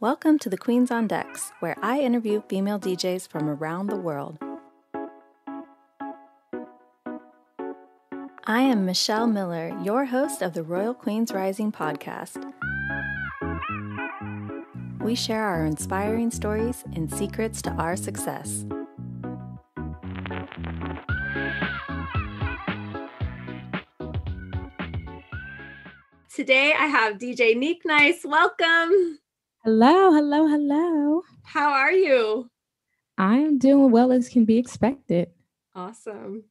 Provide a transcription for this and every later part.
Welcome to the Queens on Decks, where I interview female DJs from around the world. I am Michelle Miller, your host of the Royal Queens Rising podcast. We share our inspiring stories and secrets to our success. Today I have DJ Neeek Nyce. Welcome. Hello. How are you? I'm doing well as can be expected. Awesome.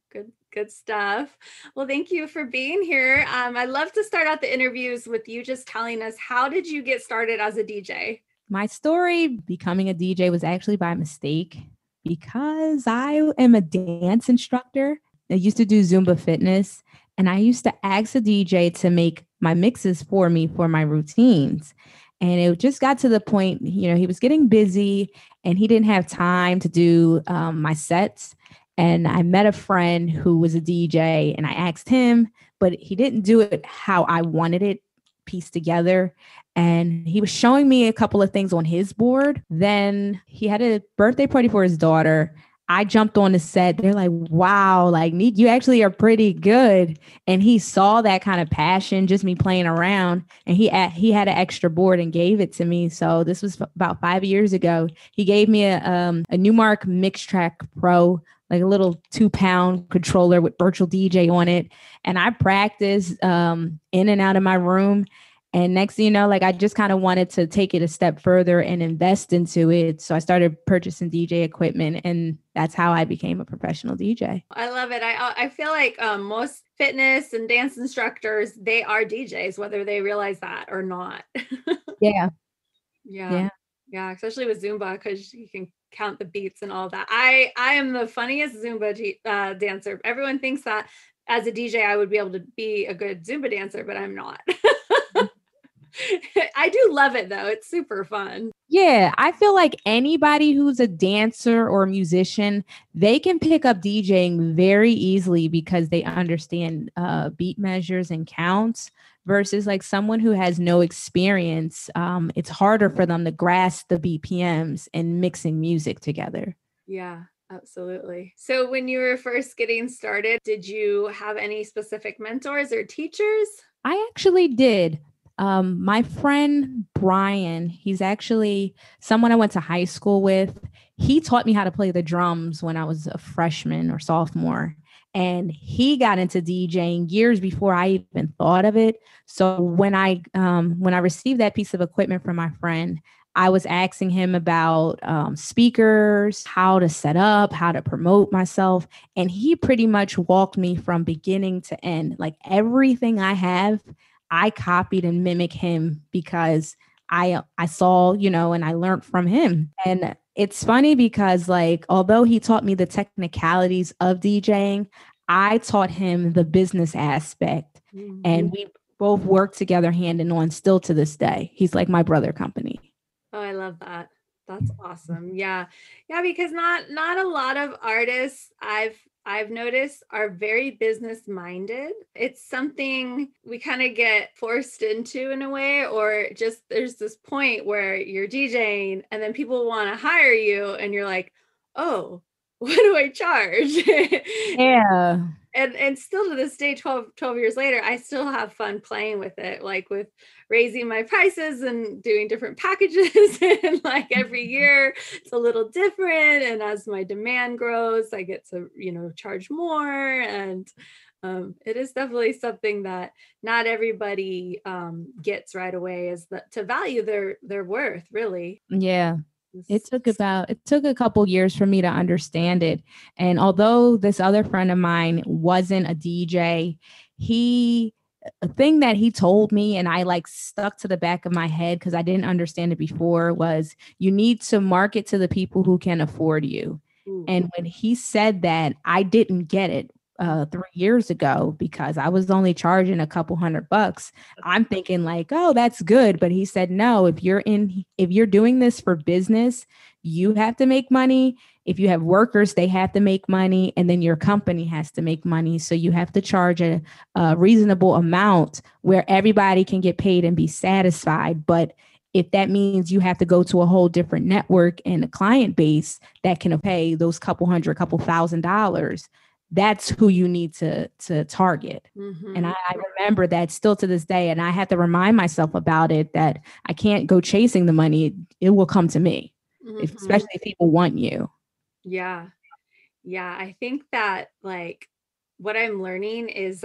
Good stuff. Well, thank you for being here. I love to start out the interviews with you just telling us, how did you get started as a DJ? My story becoming a DJ was actually by mistake because I am a dance instructor. I used to do Zumba fitness, and I used to ask a DJ to make my mixes for me for my routines. And it just got to the point, he was getting busy and he didn't have time to do my sets. And I met a friend who was a DJ and I asked him, but he didn't do it how I wanted it pieced together. And he was showing me a couple of things on his board. Then he had a birthday party for his daughter. I jumped on the set. They're like, wow, like, Neeek, you actually are pretty good. And he saw that kind of passion, just me playing around. And he had an extra board and gave it to me. So this was about 5 years ago. He gave me a Newmark Mixtrack Pro, like a little 2-pound controller with virtual DJ on it. And I practiced in and out of my room. And next thing you know, I just kind of wanted to take it a step further and invest into it. So I started purchasing DJ equipment, and that's how I became a professional DJ. I love it. I feel like most fitness and dance instructors, they are DJs, whether they realize that or not. Yeah. Yeah. Especially with Zumba, because you can count the beats and all that. I am the funniest Zumba dancer. Everyone thinks that as a DJ, I would be able to be a good Zumba dancer, but I'm not. I do love it though. It's super fun. Yeah, I feel like anybody who's a dancer or a musician, they can pick up DJing very easily because they understand beat measures and counts versus like someone who has no experience. It's harder for them to grasp the BPMs and mixing music together. Yeah. Absolutely. So when you were first getting started, did you have any specific mentors or teachers? I actually did. My friend Brian, he's actually someone I went to high school with. He taught me how to play the drums when I was a freshman or sophomore. And he got into DJing years before I even thought of it. So when I received that piece of equipment from my friend, I was asking him about speakers, how to set up, how to promote myself. And he pretty much walked me from beginning to end. Like everything I have, I copied and mimicked him because I saw, and I learned from him. And it's funny because although he taught me the technicalities of DJing, I taught him the business aspect. Mm-hmm. And we both work together hand in hand still to this day. He's like my brother company. Oh, I love that. That's awesome. Yeah. Yeah. Because not a lot of artists I've noticed are very business minded. It's something we kind of get forced into in a way, or just there's this point where you're DJing and then people want to hire you and you're like, oh, what do I charge? Yeah. And still to this day, 12 years later, I still have fun playing with it, like with raising my prices and doing different packages. And every year it's a little different. And as my demand grows, I get to, charge more. And it is definitely something that not everybody gets right away, is that to value their worth, really. Yeah. It took a couple years for me to understand it. And although this other friend of mine wasn't a DJ, a thing that he told me and I stuck to the back of my head because I didn't understand it before was you need to market to the people who can afford you. Mm-hmm. And when he said that, I didn't get it 3 years ago because I was only charging a couple $100. I'm thinking oh, that's good. But he said, no, if you're doing this for business, you have to make money. If you have workers, they have to make money. And then your company has to make money. So you have to charge a reasonable amount where everybody can get paid and be satisfied. But if that means you have to go to a whole different network and a client base that can pay those couple $1,000, that's who you need to target. Mm-hmm. And I remember that still to this day. And I have to remind myself about it, that I can't go chasing the money. It will come to me, especially if people want you. Yeah. Yeah. I think that like what I'm learning is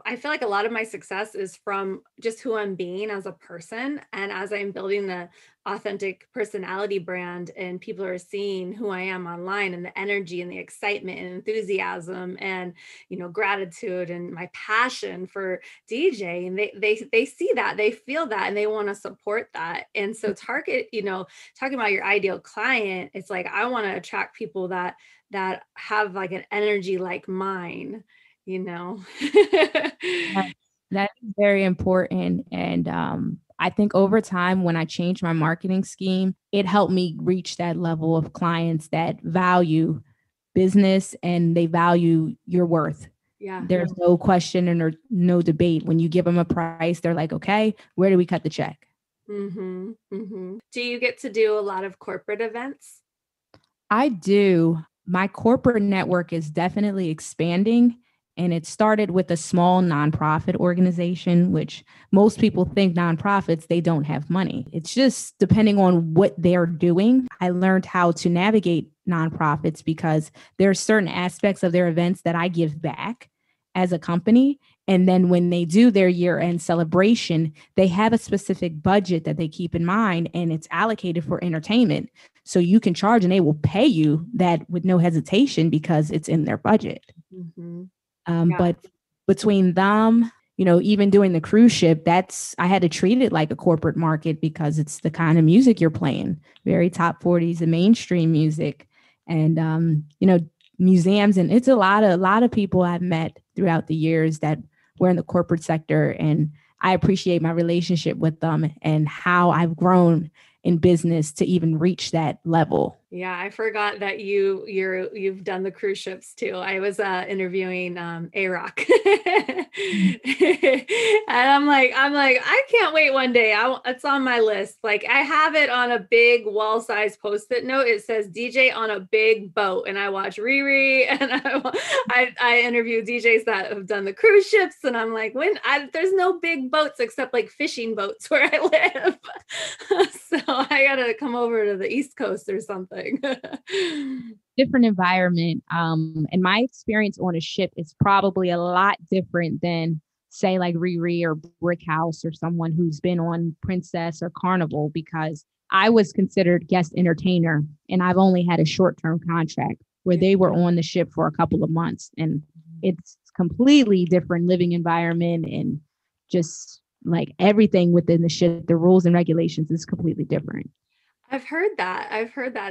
I feel like a lot of my success is from just who I'm being as a person. And as I'm building the authentic personality brand and people are seeing who I am online, and the energy and the excitement and enthusiasm and, gratitude and my passion for DJ. And they see that, they feel that, and they want to support that. And so talking about your ideal client, it's like, I want to attract people that have like an energy like mine. That is very important. And I think over time, when I changed my marketing scheme, it helped me reach that level of clients that value business and they value your worth. Yeah. There's no question and no debate. When you give them a price, they're like, okay, where do we cut the check? Mm-hmm. Mm-hmm. Do you get to do a lot of corporate events? I do. My corporate network is definitely expanding. And it started with a small nonprofit organization, which most people think nonprofits, they don't have money. It's just depending on what they're doing. I learned how to navigate nonprofits because there are certain aspects of their events that I give back as a company. And then when they do their year-end celebration, they have a specific budget that they keep in mind, and it's allocated for entertainment. So you can charge and they will pay you that with no hesitation because it's in their budget. Mm-hmm. But between them, even doing the cruise ship, I had to treat it like a corporate market because it's the kind of music you're playing, very top 40s and mainstream music. And, museums. And it's a lot of people I've met throughout the years that were in the corporate sector. And I appreciate my relationship with them and how I've grown in business to even reach that level. Yeah, I forgot that you've done the cruise ships too. I was interviewing A-Rock, and I'm like, I can't wait one day. It's on my list. Like I have it on a big wall-size Post-it note. It says DJ on a big boat, and I watch Riri, and I interview DJs that have done the cruise ships, and I'm like, there's no big boats except like fishing boats where I live, so I gotta come over to the East Coast or something. Different environment. And my experience on a ship is probably a lot different than say like Riri or Brick House or someone who's been on Princess or Carnival, because I was considered guest entertainer and I've only had a short-term contract where they were on the ship for a couple of months, and it's completely different living environment and just like everything within the ship, the rules and regulations is completely different. I've heard that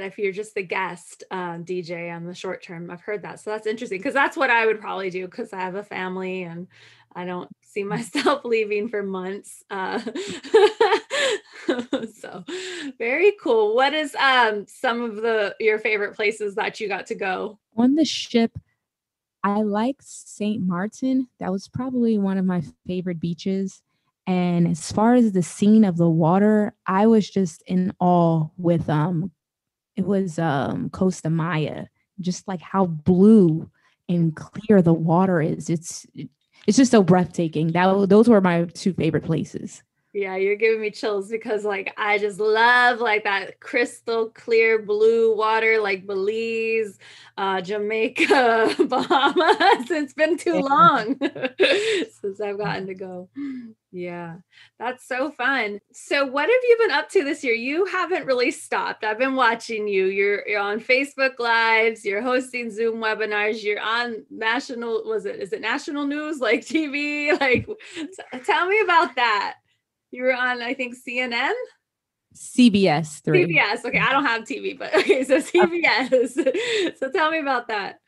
if you're just the guest DJ on the short term, I've heard that. So that's interesting because that's what I would probably do because I have a family and I don't see myself leaving for months. So very cool. What is some of your favorite places that you got to go? On the ship, I like St. Martin. That was probably one of my favorite beaches. And as far as the scene of the water, I was just in awe with it was Costa Maya, just like how blue and clear the water is. It's just so breathtaking. Those were my two favorite places. Yeah, you're giving me chills because like I just love like that crystal clear blue water, like Belize, Jamaica, Bahamas. It's been too long since I've gotten to go. Yeah, that's so fun. So what have you been up to this year? You haven't really stopped. I've been watching you. You're on Facebook Lives, you're hosting Zoom webinars, you're on is it national news like TV? Like tell me about that. You were on, I think, CNN? CBS 3. CBS. Okay, I don't have TV, but okay, so CBS. So tell me about that.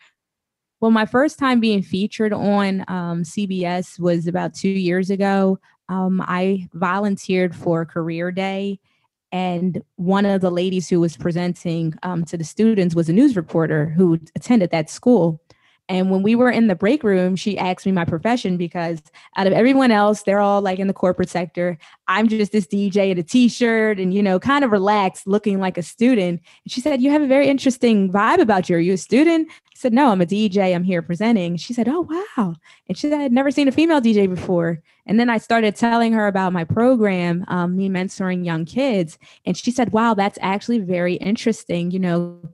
Well, my first time being featured on CBS was about 2 years ago. I volunteered for Career Day, and one of the ladies who was presenting to the students was a news reporter who attended that school. And when we were in the break room, she asked me my profession because out of everyone else, they're all like in the corporate sector. I'm just this DJ in a t-shirt and, kind of relaxed, looking like a student. And she said, you have a very interesting vibe about you. Are you a student? I said, no, I'm a DJ. I'm here presenting. She said, oh, wow. And she said, I'd never seen a female DJ before. And then I started telling her about my program, me mentoring young kids. And she said, wow, that's actually very interesting.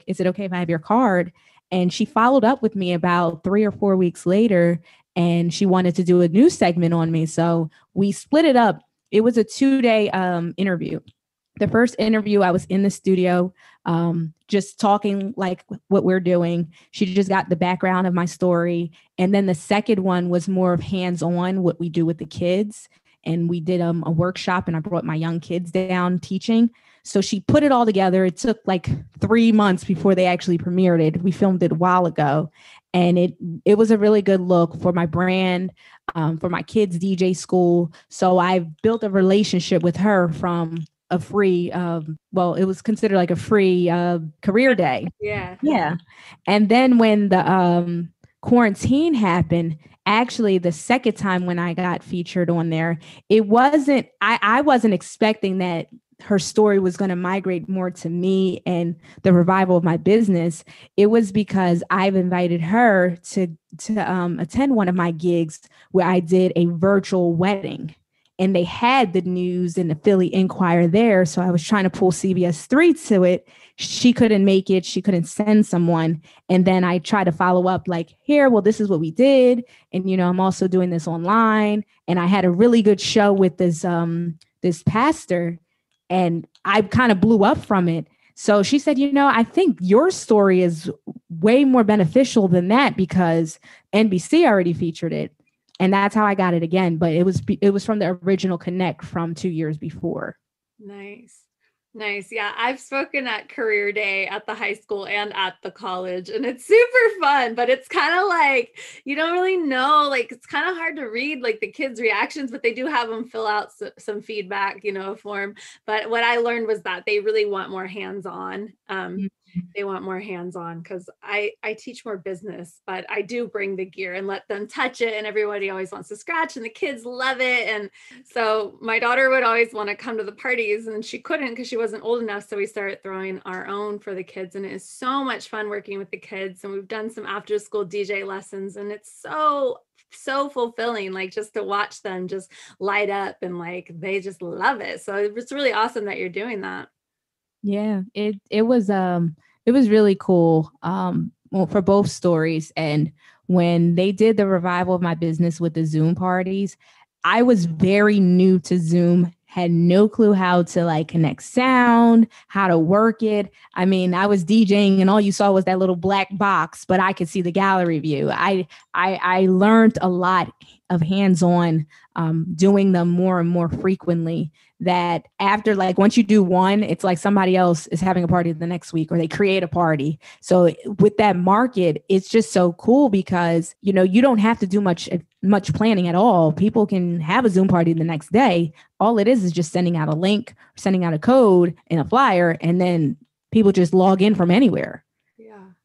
Is it okay if I have your card? And she followed up with me about 3 or 4 weeks later, and she wanted to do a news segment on me. So we split it up. It was a 2-day interview. The first interview, I was in the studio, just talking like what we're doing. She just got the background of my story. And then the second one was more of hands-on, what we do with the kids. And we did a workshop, and I brought my young kids down teaching. So she put it all together. It took like 3 months before they actually premiered it. We filmed it a while ago, and it was a really good look for my brand, for my kids' DJ school. So I built a relationship with her from a free, it was considered like a free career day. Yeah. Yeah. And then when the quarantine happened, actually the second time when I got featured on there, I wasn't expecting that her story was going to migrate more to me and the revival of my business. It was because I've invited her to attend one of my gigs where I did a virtual wedding, and they had the news and the Philly Inquirer there. So I was trying to pull CBS 3 to it. She couldn't make it. She couldn't send someone. And then I tried to follow up like, this is what we did. And, I'm also doing this online. And I had a really good show with this pastor, and I kind of blew up from it. So she said, I think your story is way more beneficial than that because NBC already featured it. And that's how I got it again. But it was from the original connect from 2 years before. Nice. Yeah, I've spoken at Career Day at the high school and at the college, and it's super fun, but it's kind of like, you don't really know, like, it's kind of hard to read like the kids' reactions, but they do have them fill out some feedback, a form. But what I learned was that they really want more hands-on. They want more hands-on because I teach more business, but I do bring the gear and let them touch it, and everybody always wants to scratch, and the kids love it. And so my daughter would always want to come to the parties, and she couldn't because she wasn't old enough. So we started throwing our own for the kids, and it is so much fun working with the kids. And we've done some after school DJ lessons, and it's so fulfilling, like just to watch them just light up and like they just love it. So it's really awesome that you're doing that. Yeah, it was really cool for both stories. And when they did the revival of my business with the Zoom parties, I was very new to Zoom, had no clue how to like connect sound, how to work it. I mean, I was DJing and all you saw was that little black box, but I could see the gallery view. I learned a lot of hands-on, doing them more and more frequently, that after like once you do one, it's like somebody else is having a party the next week or they create a party. So with that market, it's just so cool because, you don't have to do much planning at all. People can have a Zoom party the next day. All it is just sending out a link, sending out a code and a flyer, and then people just log in from anywhere.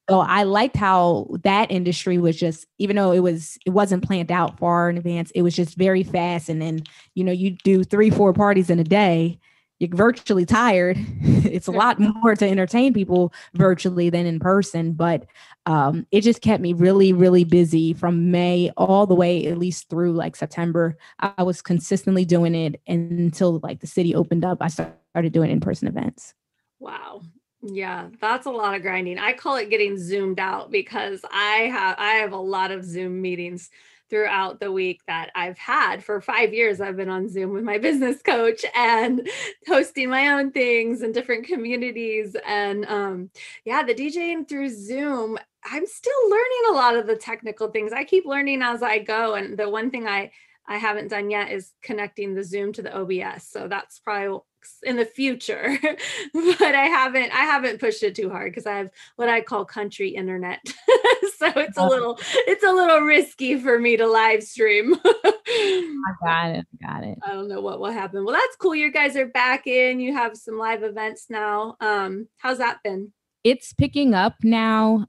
So I liked how that industry was just, even though it wasn't planned out far in advance, it was just very fast. And then, you do 3-4 parties in a day, you're virtually tired. It's a lot more to entertain people virtually than in person, but it just kept me really, really busy from May all the way, at least through like September. I was consistently doing it until like the city opened up. I started doing in-person events. Wow. Yeah, that's a lot of grinding. I call it getting zoomed out because I have a lot of Zoom meetings throughout the week that I've had for 5 years. I've been on Zoom with my business coach and hosting my own things in different communities. And the DJing through Zoom, I'm still learning a lot of the technical things. I keep learning as I go. And the one thing I haven't done yet is connecting the Zoom to the OBS. So that's probably in the future, but I haven't pushed it too hard because I have what I call country internet. So it's a little risky for me to live stream. I got it. I don't know what will happen. Well, that's cool. You guys are back in, you have some live events now. How's that been? It's picking up now.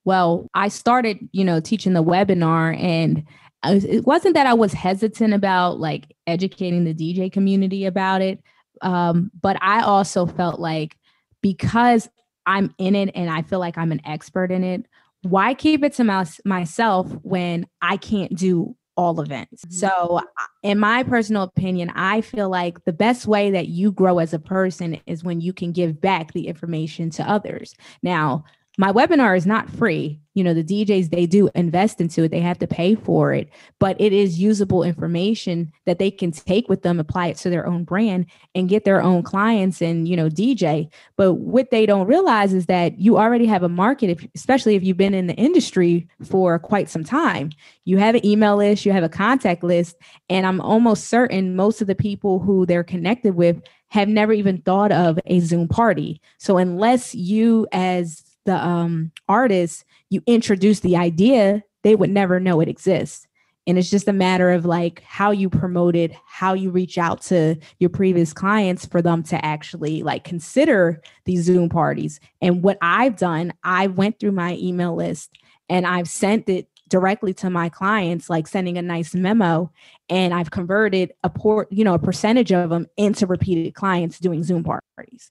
Well, I started, teaching the webinar, and it wasn't that I was hesitant about like educating the DJ community about it. But I also felt like, because I'm in it and I feel like I'm an expert in it, why keep it to myself when I can't do all events? Mhm. So in my personal opinion, I feel like the best way that you grow as a person is when you can give back the information to others. Now, my webinar is not free. The DJs, they do invest into it. They have to pay for it, but it is usable information that they can take with them, apply it to their own brand, and get their own clients and, DJ. But what they don't realize is that you already have a market, especially if you've been in the industry for quite some time. You have an email list, you have a contact list, and I'm almost certain most of the people who they're connected with have never even thought of a Zoom party. So unless you, as the artist, you introduce the idea, they would never know it exists. And it's just a matter of like how you promote it, how you reach out to your previous clients for them to actually like consider these Zoom parties. And what I've done, I went through my email list and I've sent it directly to my clients, like sending a nice memo, and I've converted a percentage of them into repeated clients doing Zoom parties.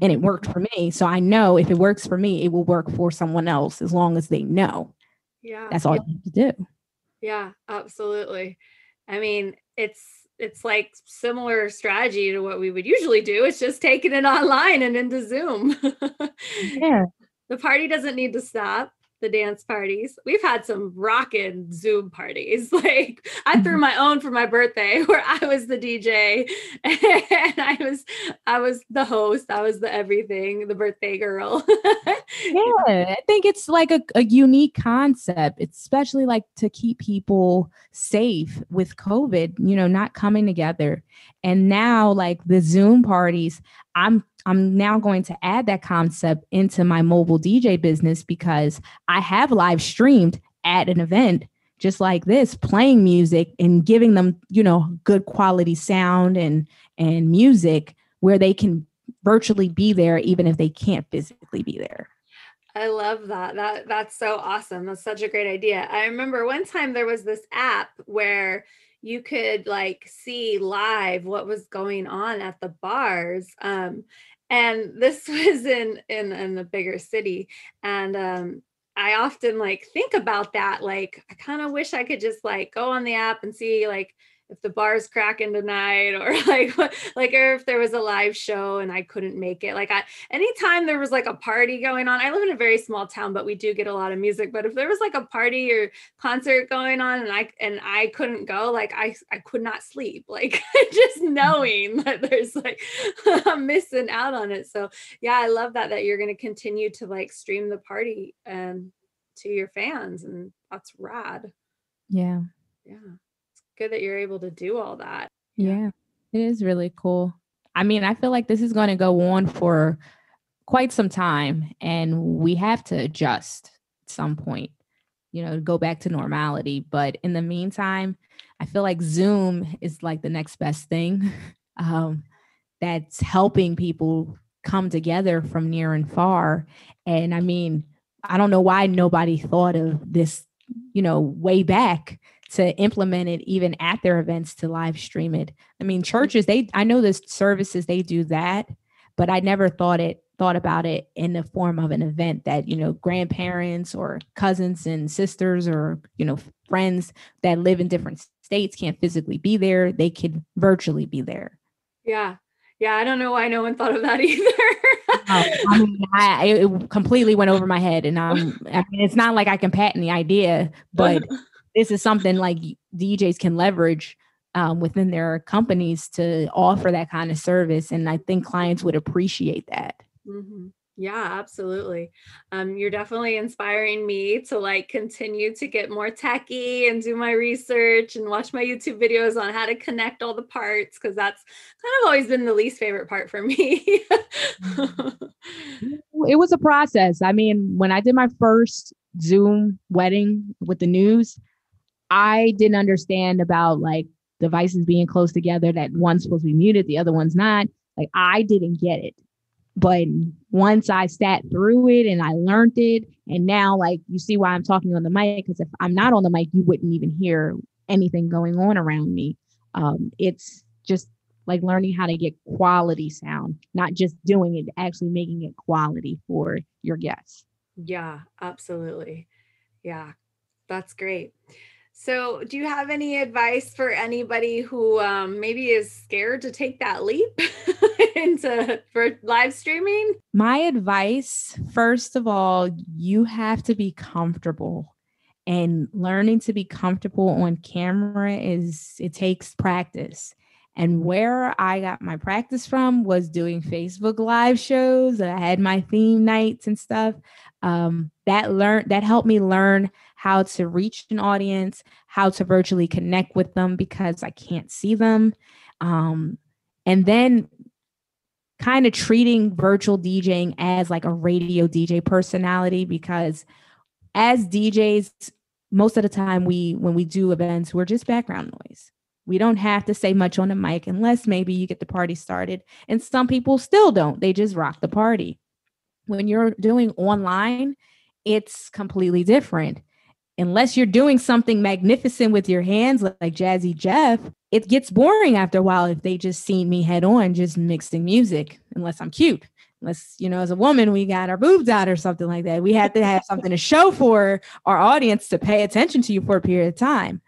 And it worked for me. So I know if it works for me, it will work for someone else as long as they know. Yeah. That's all you have to do. Yeah, absolutely. I mean, it's like similar strategy to what we would usually do. It's just taking it online and into Zoom. Yeah. The party doesn't need to stop. The dance parties. We've had some rockin' Zoom parties. Like I threw my own for my birthday where I was the DJ and I was the host. I was the everything, the birthday girl. Yeah, I think it's like a unique concept, especially like to keep people safe with COVID, not coming together. And now like the Zoom parties, I'm now going to add that concept into my mobile DJ business because I have live streamed at an event just like this, playing music and giving them, good quality sound and music where they can virtually be there even if they can't physically be there. I love that. That's so awesome. That's such a great idea. I remember one time there was this app where you could like see live what was going on at the bars. And this was in a bigger city. And I often like think about that. Like I kind of wish I could just like go on the app and see like if the bar's cracking tonight or or if there was a live show and I couldn't make it. Anytime there was like a party going on, I live in a very small town, but we do get a lot of music. But if there was like a party or concert going on and I couldn't go, like I could not sleep. Like just knowing that there's like I'm missing out on it. So yeah, I love that you're going to continue to like stream the party to your fans, and that's rad. Yeah. Yeah. It's good that you're able to do all that. Yeah, it is really cool. I mean, I feel like this is going to go on for quite some time and we have to adjust at some point, go back to normality. But in the meantime, I feel like Zoom is like the next best thing that's helping people come together from near and far. And I mean, I don't know why nobody thought of this, way back to implement it even at their events to live stream it. I mean, churches, I know the services, they do that, but I never thought about it in the form of an event that, grandparents or cousins and sisters or, friends that live in different states can't physically be there. They could virtually be there. Yeah. Yeah. I don't know why no one thought of that either. I mean, it completely went over my head, and I mean, it's not like I can patent the idea, but this is something like DJs can leverage within their companies to offer that kind of service. And I think clients would appreciate that. Mm-hmm. Yeah, absolutely. You're definitely inspiring me to like continue to get more techie and do my research and watch my YouTube videos on how to connect all the parts, because that's kind of always been the least favorite part for me. It was a process. I mean, when I did my first Zoom wedding with the news, I didn't understand about like devices being close together, that one's supposed to be muted, the other one's not. Like I didn't get it. But once I sat through it and I learned it, and now like you see why I'm talking on the mic, because if I'm not on the mic, you wouldn't even hear anything going on around me. It's just like learning how to get quality sound, not just doing it, actually making it quality for your guests. Yeah, absolutely. Yeah, that's great. So, do you have any advice for anybody who maybe is scared to take that leap into for live streaming? My advice, first of all, you have to be comfortable. And learning to be comfortable on camera it takes practice. And where I got my practice from was doing Facebook live shows. I had my theme nights and stuff. That helped me learn how to reach an audience, how to virtually connect with them because I can't see them. And then kind of treating virtual DJing as like a radio DJ personality, because as DJs, most of the time when we do events, we're just background noise. We don't have to say much on the mic unless maybe you get the party started. And some people still don't. They just rock the party. When you're doing online, it's completely different. Unless you're doing something magnificent with your hands like Jazzy Jeff, it gets boring after a while if they just seen me head on just mixing music, unless I'm cute. Unless, as a woman, we got our boobs out or something like that. We have to have something to show for our audience to pay attention to you for a period of time.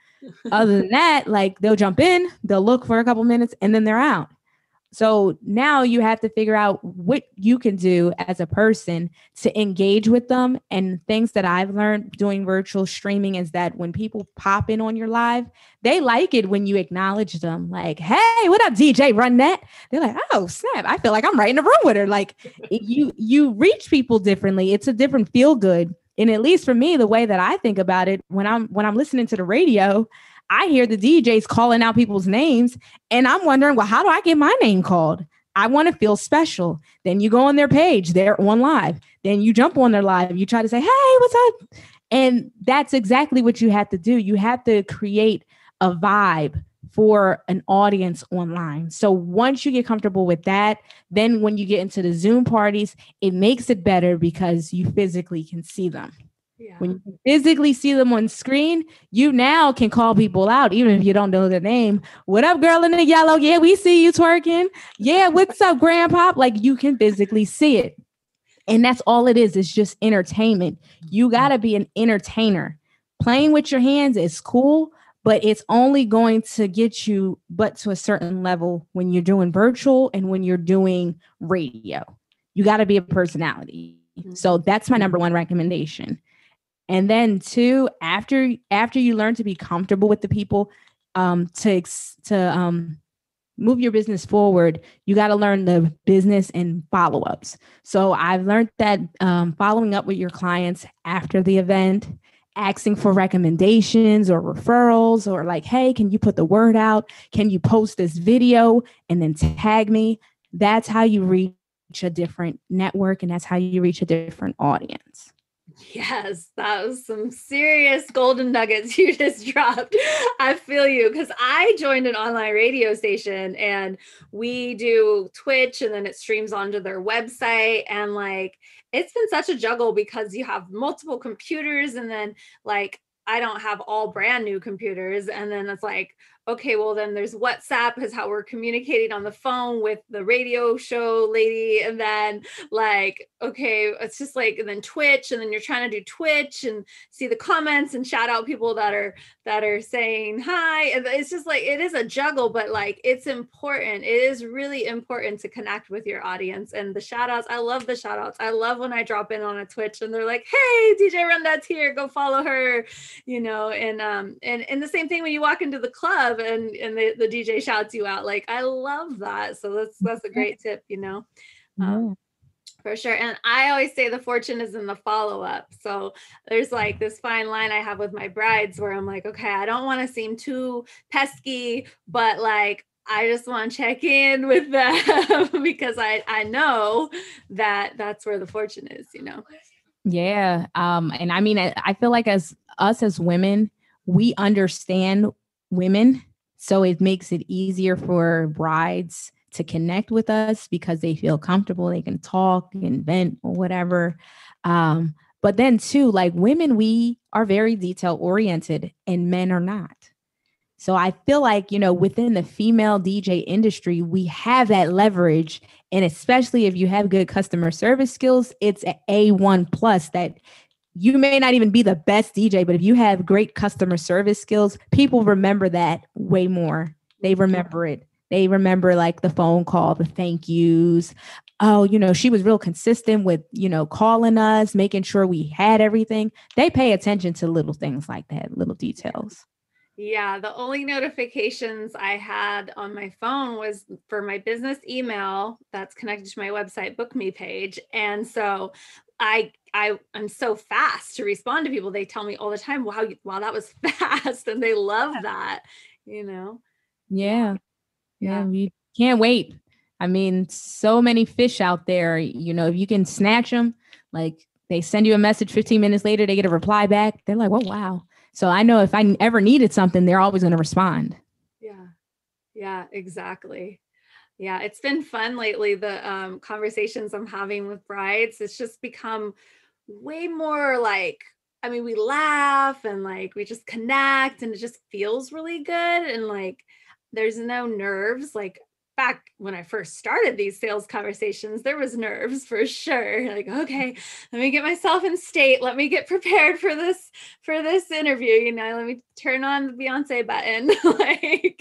Other than that, like they'll jump in, they'll look for a couple minutes, and then they're out. So now you have to figure out what you can do as a person to engage with them. And things that I've learned doing virtual streaming is that when people pop in on your live, they like it when you acknowledge them. Like, hey, what up, DJ RunDat? They're like, oh, snap. I feel like I'm right in the room with her. Like you reach people differently. It's a different feel good. And at least for me, the way that I think about it, when I'm listening to the radio, I hear the DJs calling out people's names and I'm wondering, well, how do I get my name called? I want to feel special. Then you go on their page, they're on live. Then you jump on their live. You try to say, hey, what's up? And that's exactly what you have to do. You have to create a vibe for an audience online. So once you get comfortable with that, then when you get into the Zoom parties, it makes it better because you physically can see them. Yeah. When you physically see them on screen, you now can call people out, even if you don't know their name. What up, girl in the yellow? Yeah, we see you twerking. Yeah, what's up, grandpa? Like you can physically see it. And that's all it is. It's just entertainment. You got to be an entertainer. Playing with your hands is cool, but it's only going to get you but to a certain level when you're doing virtual and when you're doing radio. You got to be a personality. So that's my number one recommendation. And then two, after you learn to be comfortable with the people, to move your business forward, you got to learn the business and follow-ups. So I've learned that following up with your clients after the event, asking for recommendations or referrals, or like, hey, can you put the word out? Can you post this video and then tag me? That's how you reach a different network, and that's how you reach a different audience. Yes, that was some serious golden nuggets you just dropped. I feel you, because I joined an online radio station and we do Twitch and then it streams onto their website. And like, it's been such a juggle because you have multiple computers and then like, I don't have all brand new computers. And then it's like, okay, well then there's WhatsApp is how we're communicating on the phone with the radio show lady. And then like, okay, it's just like, and then Twitch, and then you're trying to do Twitch and see the comments and shout out people that are saying hi. And it's just like, it is a juggle, but like, it's important. It is really important to connect with your audience. And the shout outs, I love the shout outs. I love when I drop in on a Twitch and they're like, hey, DJ RunDat's here, go follow her, and the same thing when you walk into the club and the DJ shouts you out. Like, I love that. So that's a great tip, for sure. And I always say the fortune is in the follow-up. So there's like this fine line I have with my brides where I'm like, okay, I don't want to seem too pesky, but like, I just want to check in with them because I know that that's where the fortune is, Yeah. And I mean, I feel like as women, we understand women. So it makes it easier for brides to connect with us because they feel comfortable. They can talk and vent or whatever. But then too, like women, we are very detail oriented and men are not. So I feel like, within the female DJ industry, we have that leverage. And especially if you have good customer service skills, it's an A1 plus that you may not even be the best DJ, but if you have great customer service skills, people remember that way more. They remember it. They remember like the phone call, the thank yous. Oh, she was real consistent with, calling us, making sure we had everything. They pay attention to little things like that, little details. Yeah, the only notifications I had on my phone was for my business email that's connected to my website Book Me page. And so I'm so fast to respond to people. They tell me all the time, wow, that was fast. And they love that, Yeah. We can't wait. I mean, so many fish out there, if you can snatch them, like they send you a message 15 minutes later, they get a reply back. They're like, oh, wow. So I know if I ever needed something, they're always going to respond. Yeah, exactly. Yeah, it's been fun lately. The conversations I'm having with brides, it's just become way more like, we laugh and like we just connect and it just feels really good. And like, there's no nerves. Like back when I first started these sales conversations, there was nerves for sure. Like, okay, let me get myself in state. Let me get prepared for this interview. Let me turn on the Beyonce button, like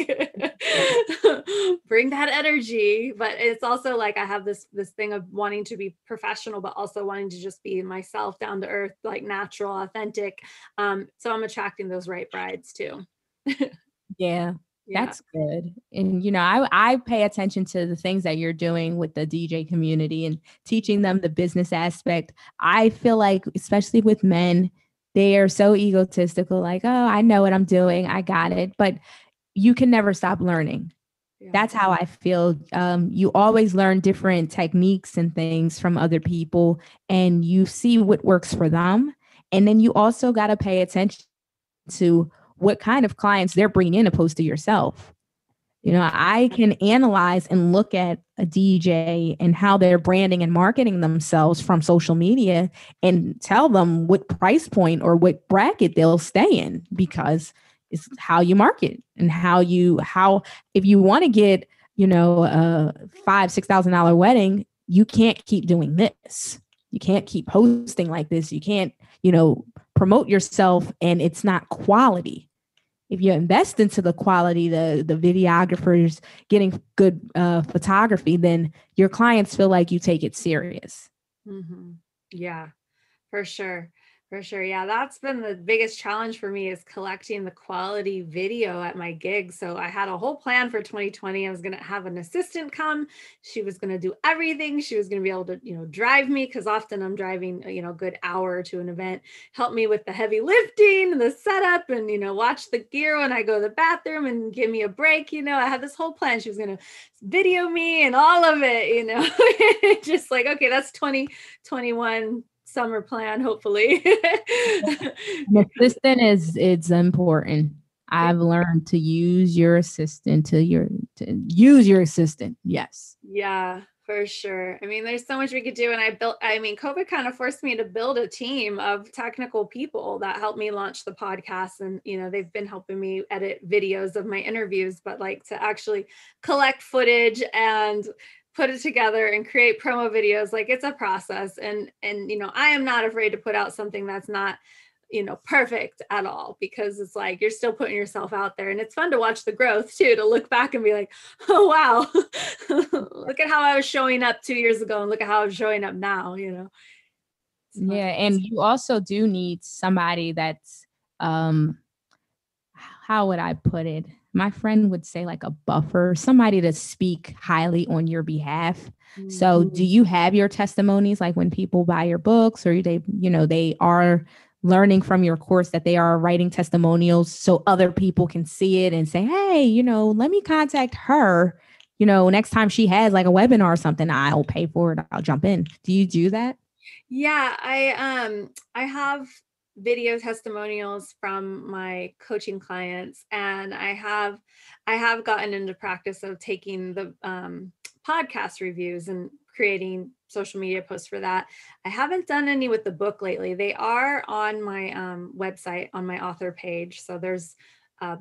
bring that energy. But it's also like I have this thing of wanting to be professional, but also wanting to just be myself, down to earth, like natural, authentic. So I'm attracting those right brides too. Yeah. That's good. And, I pay attention to the things that you're doing with the DJ community and teaching them the business aspect. I feel like, especially with men, they are so egotistical, like, oh, I know what I'm doing. I got it. But you can never stop learning. Yeah. That's how I feel. You always learn different techniques and things from other people, and you see what works for them. And then you also got to pay attention to what kind of clients they're bringing in opposed to yourself. I can analyze and look at a DJ and how they're branding and marketing themselves from social media and tell them what price point or what bracket they'll stay in, because it's how you market and how if you want to get, a $5,000-$6,000 wedding, you can't keep doing this. You can't keep posting like this. You can't, promote yourself and it's not quality. If you invest into the quality, the videographers getting good photography, then your clients feel like you take it serious. Mm-hmm. Yeah, for sure. For sure. Yeah, that's been the biggest challenge for me, is collecting the quality video at my gigs. So I had a whole plan for 2020. I was going to have an assistant come. She was going to do everything. She was going to be able to, drive me, because often I'm driving, a good hour to an event, help me with the heavy lifting and the setup and, watch the gear when I go to the bathroom and give me a break. I had this whole plan. She was going to video me and all of it, just like, okay, that's 2021 summer plan, hopefully. An assistant it's important. I've learned to use your assistant to use your assistant. Yes. Yeah, for sure. There's so much we could do. And COVID kind of forced me to build a team of technical people that helped me launch the podcast. And, they've been helping me edit videos of my interviews, but like to actually collect footage and put it together and create promo videos, like it's a process. And I am not afraid to put out something that's not, perfect at all, because it's like, you're still putting yourself out there, and it's fun to watch the growth too, to look back and be like, oh, wow, look at how I was showing up 2 years ago and look at how I'm showing up now, Yeah. And you also do need somebody that's, how would I put it? My friend would say like a buffer, somebody to speak highly on your behalf. Mm-hmm. So do you have your testimonies, like when people buy your books, or they are learning from your course, that they are writing testimonials so other people can see it and say, hey, let me contact her, next time she has like a webinar or something, I'll pay for it. I'll jump in. Do you do that? Yeah, I have video testimonials from my coaching clients, and I have gotten into practice of taking the podcast reviews and creating social media posts for that. I haven't done any with the book lately. They are on my website, on my author page. So there's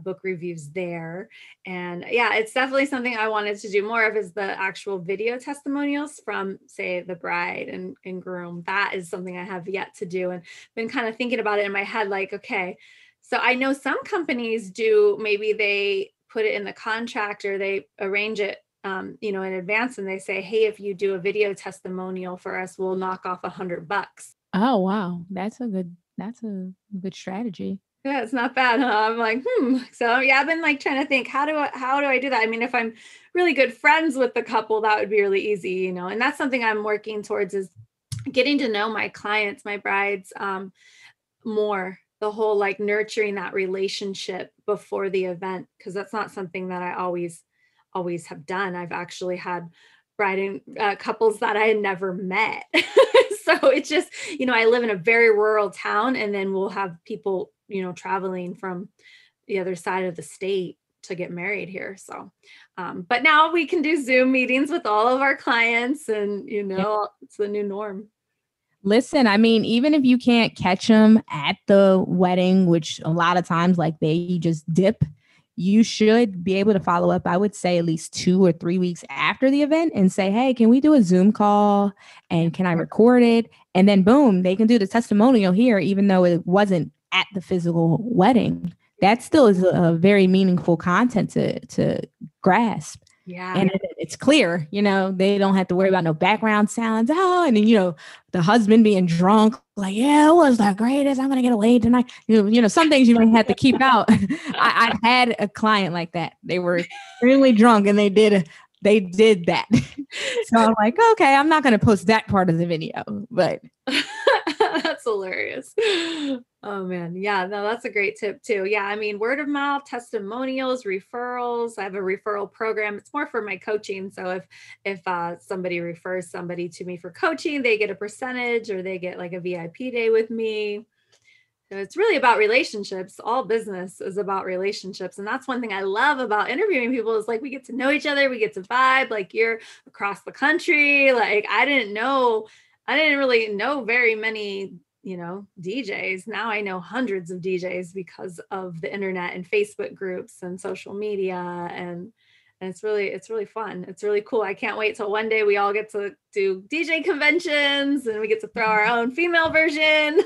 book reviews there. And yeah, it's definitely something I wanted to do more of, is the actual video testimonials from, say, the bride and groom. That is something I have yet to do, and been kind of thinking about it in my head, like, okay, so I know some companies do, maybe they put it in the contract or they arrange it in advance, and they say, hey, if you do a video testimonial for us, we'll knock off $100. Oh, wow. That's a good strategy. Yeah, it's not bad, huh? I'm like, So yeah, I've been like trying to think, how do I do that? I mean, if I'm really good friends with the couple, that would be really easy, and that's something I'm working towards, is getting to know my clients, my brides, more, the whole like nurturing that relationship before the event, because that's not something that I always have done. I've actually had bride and couples that I had never met. So it's just, I live in a very rural town, and then we'll have people, traveling from the other side of the state to get married here. So, but now we can do Zoom meetings with all of our clients, and, it's the new norm. Listen, I mean, even if you can't catch them at the wedding, which a lot of times, like, they just dip, you should be able to follow up, I would say, at least 2 or 3 weeks after the event and say, hey, can we do a Zoom call, and can I record it? And then boom, they can do the testimonial here, even though it wasn't at the physical wedding. That still is a very meaningful content to grasp. Yeah. And it's clear, they don't have to worry about no background sounds. Oh, and then, the husband being drunk, like, yeah, it was the greatest. I'm going to get away tonight. Some things you might have to keep out. I've had a client like that. They were extremely drunk, and they did that. So I'm like, okay, I'm not going to post that part of the video, but that's hilarious. Oh man. Yeah, no, that's a great tip too. Yeah. I mean, word of mouth, testimonials, referrals. I have a referral program. It's more for my coaching. So if somebody refers somebody to me for coaching, they get a percentage, or they get like a VIP day with me. So it's really about relationships. All business is about relationships. And that's one thing I love about interviewing people, is like, we get to know each other. We get to vibe. Like, you're across the country. Like, I didn't really know very many, DJs. Now I know hundreds of DJs because of the internet and Facebook groups and social media. And it's really fun. It's really cool. I can't wait till one day we all get to do DJ conventions, and we get to throw our own female version.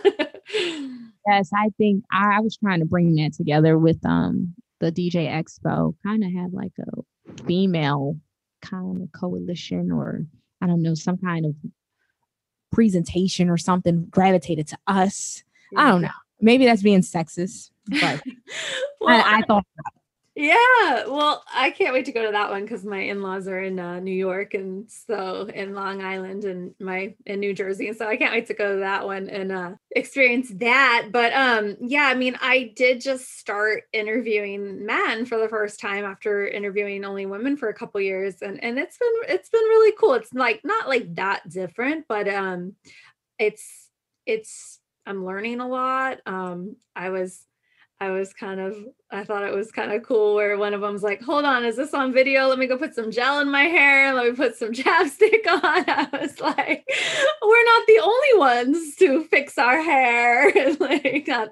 Yes, I think I was trying to bring that together with the DJ Expo, kind of have like a female kind of coalition, or I don't know, some kind of presentation or something gravitated to us. Yeah. I don't know. Maybe that's being sexist, but well, I thought. Yeah, well, I can't wait to go to that one, because my in-laws are in New York, and so in Long Island, and in New Jersey, and so I can't wait to go to that one and experience that. But yeah, I mean, I did just start interviewing men for the first time after interviewing only women for a couple years, and it's been really cool. It's like not like that different, but it's I'm learning a lot. I thought it was kind of cool where one of them's like, hold on, is this on video? Let me go put some gel in my hair. Let me put some chapstick on. I was like, we're not the only ones to fix our hair. Like, not,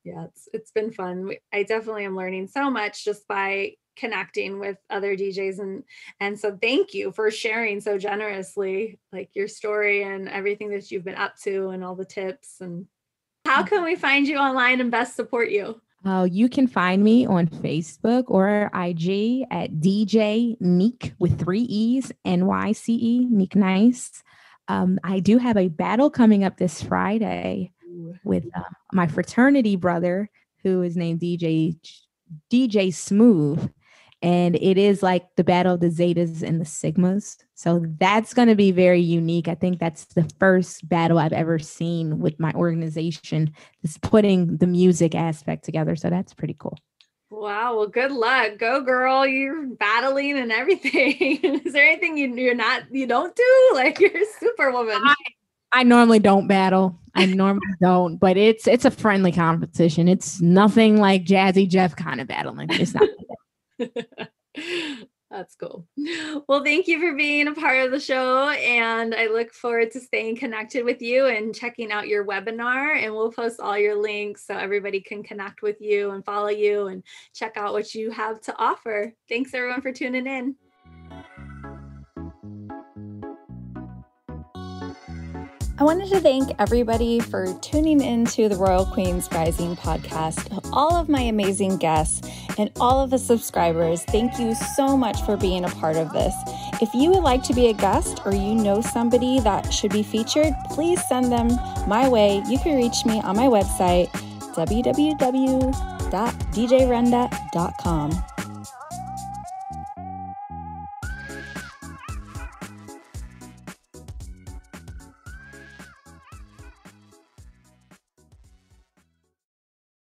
yeah, it's been fun. I definitely am learning so much just by connecting with other DJs. And so thank you for sharing so generously, like, your story and everything that you've been up to and all the tips. And how can we find you online and best support you? You can find me on Facebook or IG at DJ Neeek with 3 E's, NYCE, Neeek Nyce. I do have a battle coming up this Friday with my fraternity brother, who is named DJ Smooth. And it is like the battle of the Zetas and the Sigmas. So that's going to be very unique. I think that's the first battle I've ever seen with my organization, is putting the music aspect together. So that's pretty cool. Wow. Well, good luck. Go, girl. You're battling and everything. Is there anything you don't do? Like, you're a superwoman. I normally don't battle. I normally don't, but it's a friendly competition. It's nothing like Jazzy Jeff kind of battling. It's not like that. That's cool. Well, thank you for being a part of the show. And I look forward to staying connected with you and checking out your webinar. And we'll post all your links so everybody can connect with you and follow you and check out what you have to offer. Thanks everyone for tuning in. I wanted to thank everybody for tuning into the Royal Queens Rising podcast, all of my amazing guests, and all of the subscribers. Thank you so much for being a part of this. If you would like to be a guest or you know somebody that should be featured, please send them my way. You can reach me on my website, www.djrundat.com.